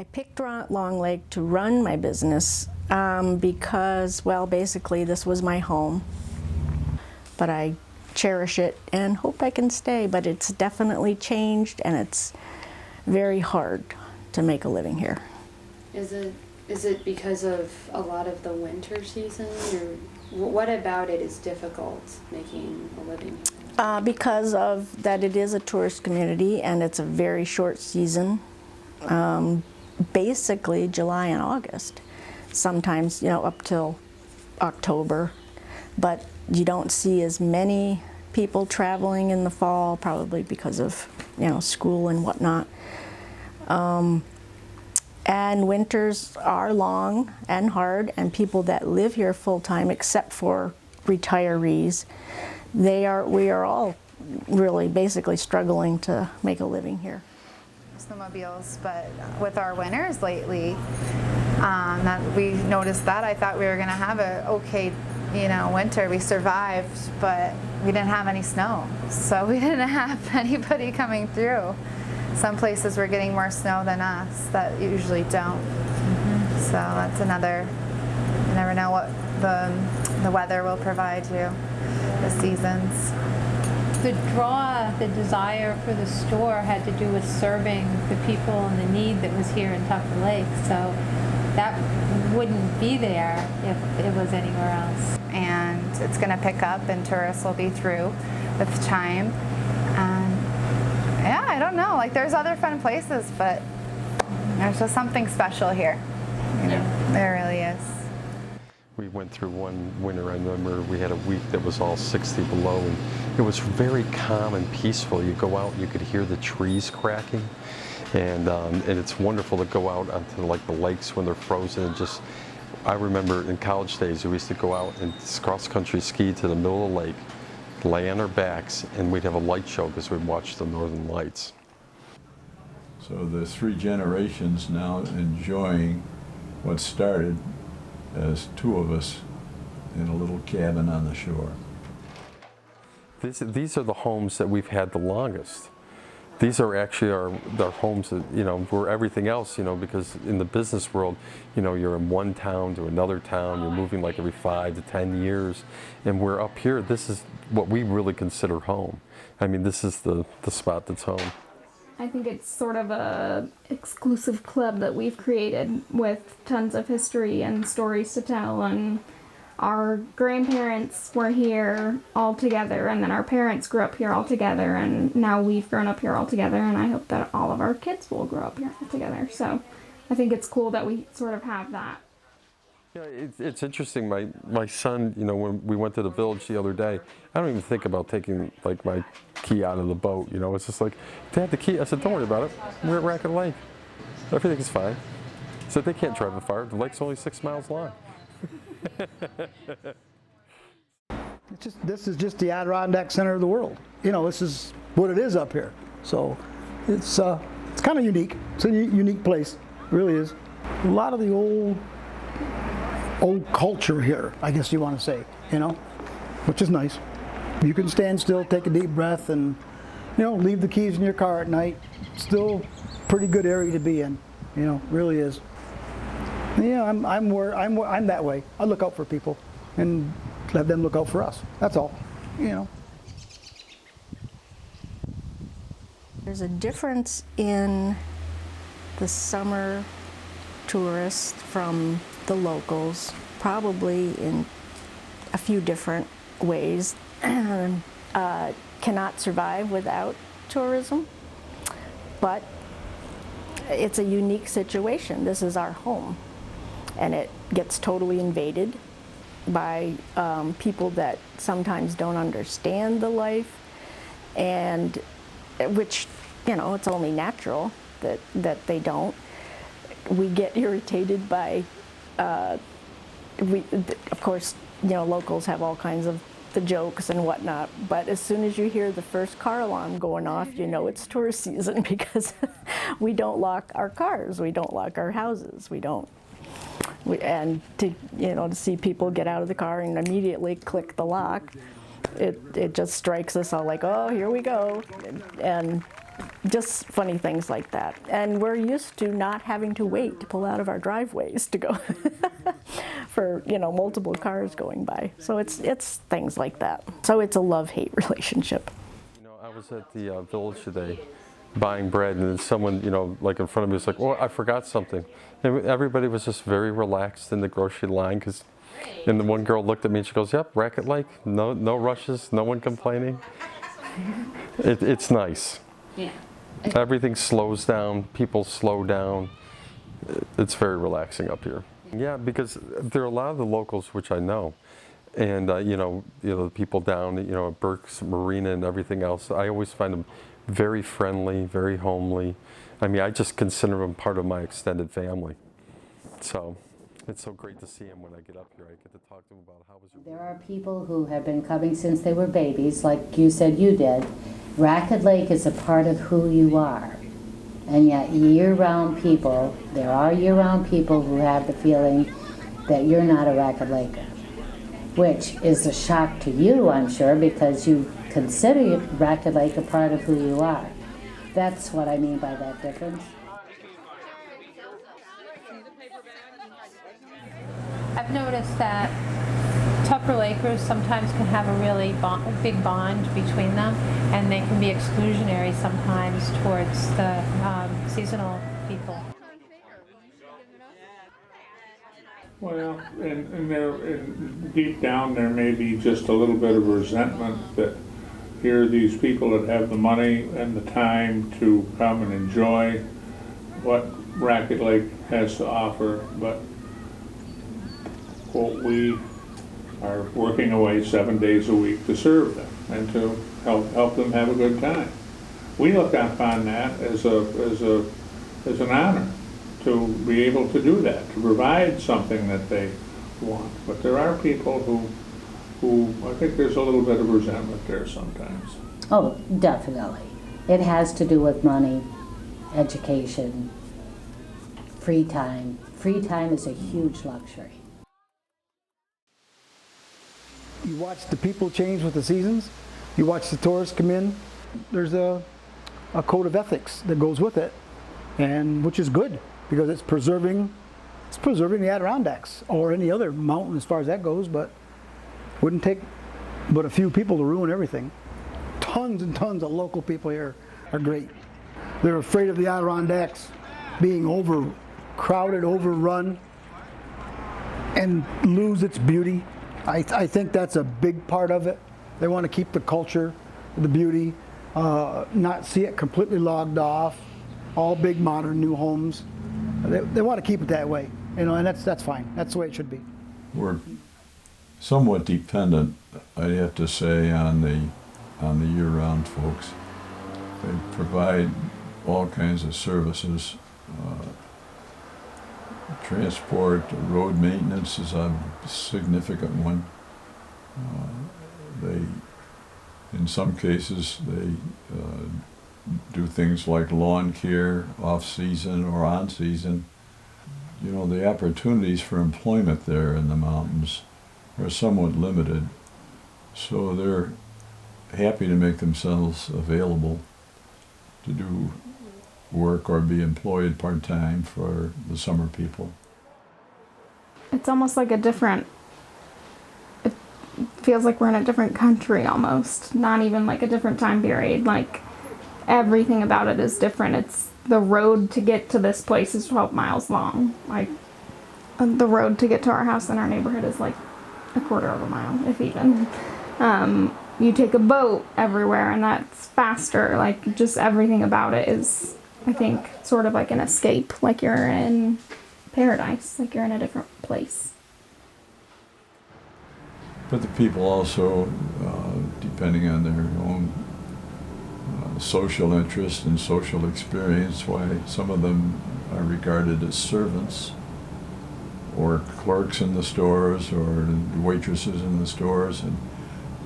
I picked Long Lake to run my business because, well, basically this was my home. But I cherish it and hope I can stay, but it's definitely changed and it's very hard to make a living here. Is it because of a lot of the winter season, or what about it is difficult making a living here? Because of that it is a tourist community and it's a very short season, basically July and August, sometimes up till October, but you don't see as many people traveling in the fall, probably because of school and whatnot. And winters are long and hard, and people that live here full-time, except for retirees, we are all really basically struggling to make a living here. Snowmobiles, but with our winters lately, that we noticed that. I thought we were going to have a okay, winter. We survived, but we didn't have any snow, so we didn't have anybody coming through. Some places were getting more snow than us that usually don't. So that's another. You never know what the weather will provide you, the seasons. The draw, the desire for the store had to do with serving the people and the need that was here in Tucker Lake. So that wouldn't be there if it was anywhere else. And it's going to pick up and tourists will be through with time. And yeah, I don't know, there's other fun places, but there's just something special here. There really is. We went through one winter, I remember we had a week that was all 60 below, and it was very calm and peaceful. You go out, you could hear the trees cracking, and it's wonderful to go out onto the lakes when they're frozen. And I remember in college days, we used to go out and cross-country ski to the middle of the lake, lay on our backs, and we'd have a light show because we'd watch the Northern Lights. So the three generations now enjoying what started as two of us in a little cabin on the shore. These are the homes that we've had the longest. These are actually our homes that, were everything else, because in the business world, you're in one town to another town, you're moving every 5 to 10 years, and we're up here, this is what we really consider home. I mean, this is the spot that's home. I think it's sort of a exclusive club that we've created with tons of history and stories to tell, and our grandparents were here all together, and then our parents grew up here all together, and now we've grown up here all together, and I hope that all of our kids will grow up here all together. So I think it's cool that we sort of have that. Yeah, it's interesting. My son, when we went to the village the other day, I don't even think about taking my key out of the boat. It's just Dad, the key. I said, don't worry about it. We're at Racket Lake. Everything is fine. I said, they can't drive the fire. The lake's only 6 miles long. This is just the Adirondack center of the world. This is what it is up here. So it's kind of unique. It's a unique place. It really is. A lot of the old culture here, I guess you want to say, which is nice. You can stand still, take a deep breath, and leave the keys in your car at night. Still pretty good area to be in, really is. Yeah, I'm that way. I look out for people and let them look out for us. That's all, There's a difference in the summer tourists from the locals, probably in a few different ways. Cannot survive without tourism, but it's a unique situation. This is our home, and it gets totally invaded by people that sometimes don't understand the life, and which, it's only natural that they don't. We get irritated by, of course, locals have all kinds of the jokes and whatnot, but as soon as you hear the first car alarm going off, it's tourist season, because we don't lock our cars, we don't lock our houses, and to see people get out of the car and immediately click the lock, it just strikes us all oh, here we go, and just funny things like that. And we're used to not having to wait to pull out of our driveways to go for, you know, multiple cars going by. So it's things like that. So it's a love-hate relationship. You know, I was at the village today buying bread, and then someone, you know, like in front of me was like, oh, I forgot something. And everybody was just very relaxed in the grocery line, and the one girl looked at me and she goes, yep, Racket Lake, no rushes, no one complaining. It's nice. Yeah. Everything slows down, people slow down. It's very relaxing up here. Yeah, because there are a lot of the locals which I know, and you know the people down, you know, at Burke's Marina and everything else. I always find them very friendly, very homely. I mean, I just consider them part of my extended family. So it's so great to see them when I get up here. I get to talk to them about how was your. There are people who have been coming since they were babies, like you said you did. Racket Lake is a part of who you are. And yet year-round people, there are year-round people who have the feeling that you're not a Racket Laker, which is a shock to you, I'm sure, because you consider Racket Lake a part of who you are. That's what I mean by that difference. I've noticed that Tupper Lakers sometimes can have a really big bond between them, and they can be exclusionary sometimes towards the seasonal people. Well, deep down there may be just a little bit of resentment that here are these people that have the money and the time to come and enjoy what Racket Lake has to offer, but quote, we are working away 7 days a week to serve them and to help them have a good time. We look upon that as an honor to be able to do that, to provide something that they want. But there are people who I think there's a little bit of resentment there sometimes. Oh, definitely. It has to do with money, education, free time. Free time is a huge luxury. You watch the people change with the seasons. You watch the tourists come in. There's a code of ethics that goes with it, and which is good because it's preserving the Adirondacks or any other mountain as far as that goes. But wouldn't take but a few people to ruin everything. Tons and tons of local people here are great. They're afraid of the Adirondacks being overcrowded, overrun, and lose its beauty. I think that's a big part of it. They want to keep the culture, the beauty, not see it completely logged off, all big modern new homes. They want to keep it that way, you know, and that's fine. That's the way it should be. We're somewhat dependent, I have to say, on the year-round folks. They provide all kinds of services. Transport, road maintenance is a significant one. In some cases, they do things like lawn care, off-season or on-season. You know, the opportunities for employment there in the mountains are somewhat limited, so they're happy to make themselves available to do work or be employed part-time for the summer people. It's almost like it feels like we're in a different country almost, not even like a different time period. Like everything about it is different. It's the road to get to this place is 12 miles long. Like the road to get to our house in our neighborhood is like a quarter of a mile, if even. You take a boat everywhere and that's faster. Like just everything about it is, I think, sort of like an escape, like you're in paradise, like you're in a different place. But the people also, depending on their own social interest and social experience, why some of them are regarded as servants or clerks in the stores or waitresses in the stores, and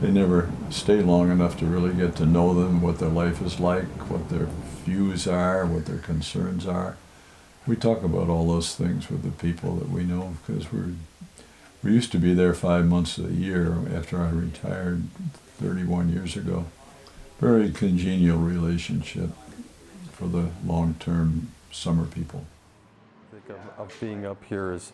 they never stay long enough to really get to know them, what their life is like, what their views are, what their concerns are. We talk about all those things with the people that we know because we used to be there 5 months of the year after I retired 31 years ago. Very congenial relationship. for the long-term summer people. Think of being up here is,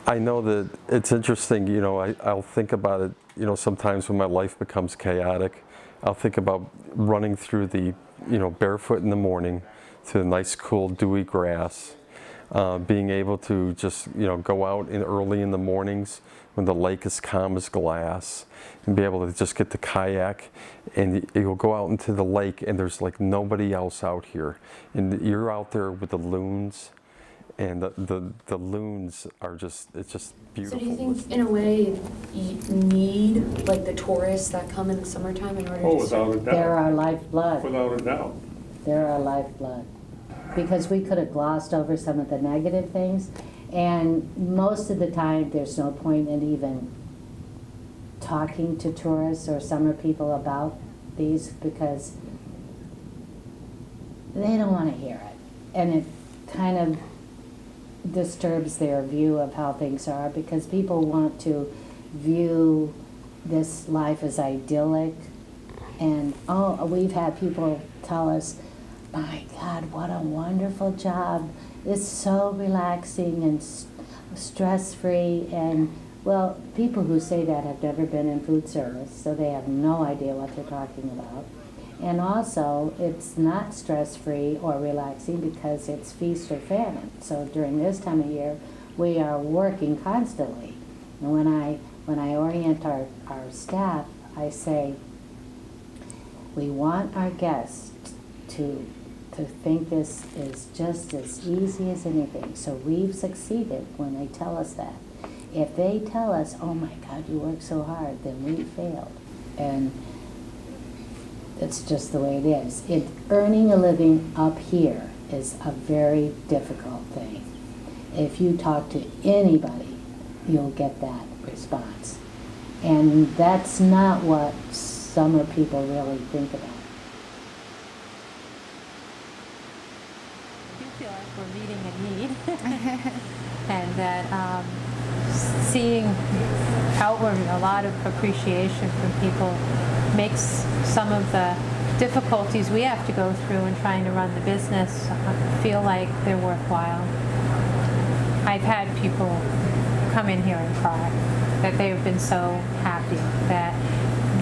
I know that it's interesting, you know, I'll think about it, you know, sometimes when my life becomes chaotic, I'll think about running through the, you know, barefoot in the morning to the nice cool dewy grass, being able to just, you know, go out early in the mornings when the lake is calm as glass and be able to just get the kayak and you'll go out into the lake and there's like nobody else out here. And you're out there with the loons and the loons are just, it's just beautiful. So do you think, in a way, you need like the tourists that come in the summertime in order Oh, to without a They're doubt, our lifeblood. without a doubt. They're our lifeblood. Because we could have glossed over some of the negative things, and most of the time, there's no point in even talking to tourists or summer people about these because they don't want to hear it. And it kind of disturbs their view of how things are because people want to view this life as idyllic. And we've had people tell us, my God, what a wonderful job. It's so relaxing and stress-free. And, well, people who say that have never been in food service, so they have no idea what they're talking about. And also, it's not stress-free or relaxing because it's feast or famine. So during this time of year, we are working constantly. And when I orient our staff, I say, we want our guests to think this is just as easy as anything. So we've succeeded when they tell us that. If they tell us, oh my God, you work so hard, then we failed. And it's just the way it is. Earning a living up here is a very difficult thing. If you talk to anybody, you'll get that response. And that's not what summer people really think about. I do feel like we're meeting a need. And that seeing outward a lot of appreciation from people makes some of the difficulties we have to go through in trying to run the business feel like they're worthwhile. I've had people come in here and cry that they have been so happy that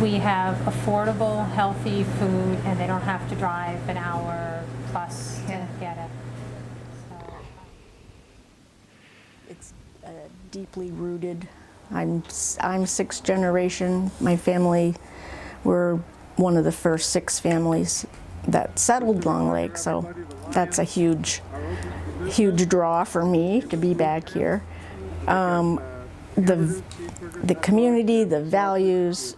we have affordable, healthy food and they don't have to drive an hour plus to get it. It's deeply rooted. I'm sixth generation. My family were one of the first 6 families that settled Long Lake, so that's a huge draw for me to be back here. The community, the values,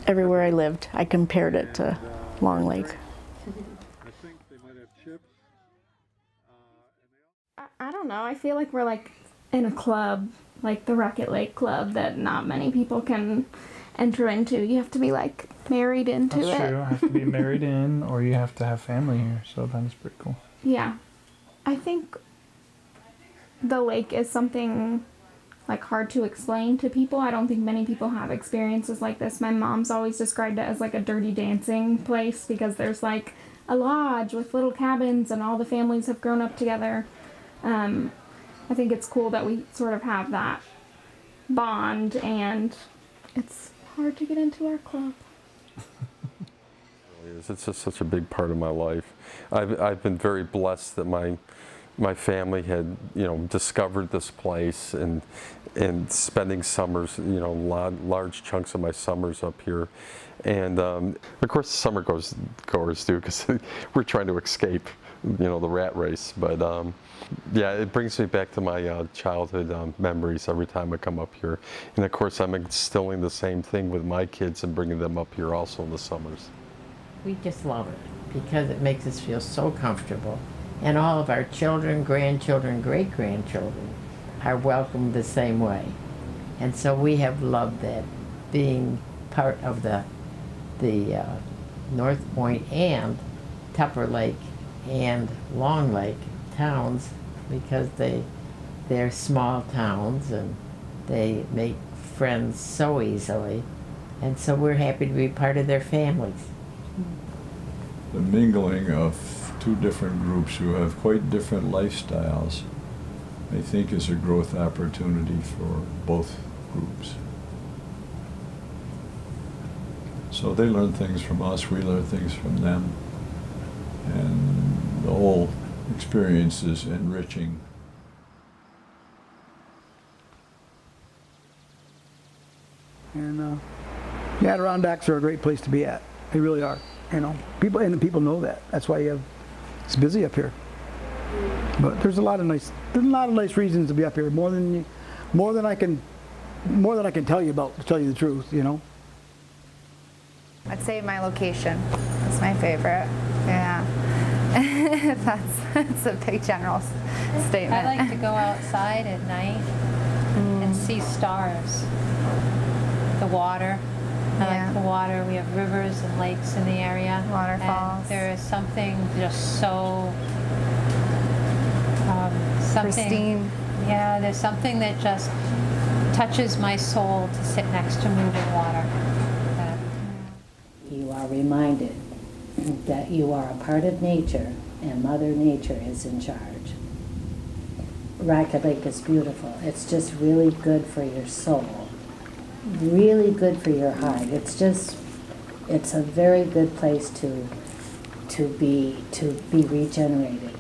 everywhere I lived, I compared it to Long Lake. I don't know. I feel like we're like in a club, like the Rocket Lake Club, that not many people can enter into. You have to be like married into it. That's true. You have to be married in, or you have to have family here. So that's pretty cool. Yeah. I think the lake is something like hard to explain to people. I don't think many people have experiences like this. My mom's always described it as like a dirty dancing place because there's like a lodge with little cabins and all the families have grown up together. I think it's cool that we sort of have that bond, and it's hard to get into our club. It's just such a big part of my life. I've been very blessed that my family had, you know, discovered this place and spending summers, you know, large chunks of my summers up here. And of course the summer goers do, because we're trying to escape, you know, the rat race. But yeah, it brings me back to my childhood memories every time I come up here. And of course I'm instilling the same thing with my kids and bringing them up here also in the summers. We just love it because it makes us feel so comfortable. And all of our children, grandchildren, great-grandchildren are welcomed the same way. And so we have loved that, being part of the North Point and Tupper Lake and Long Lake towns, because they're small towns and they make friends so easily. And so we're happy to be part of their families. the mingling of two different groups who have quite different lifestyles, I think is a growth opportunity for both groups. So they learn things from us, we learn things from them, and the whole experience is enriching. And the Adirondacks are a great place to be at. They really are. You know, people know that. That's why it's busy up here. But there's a lot of nice reasons to be up here. More than I can tell you about, to tell you the truth. You know. I'd say my location is my favorite. Yeah. That's a big general statement. I like to go outside at night and see stars. The water. I like the water. We have rivers and lakes in the area. Waterfalls. And there is something just so Pristine. Yeah, there's something that just touches my soul to sit next to moving water. You are reminded that you are a part of nature and Mother Nature is in charge. Racket Lake is beautiful. It's just really good for your soul, really good for your heart. It's a very good place to be regenerated.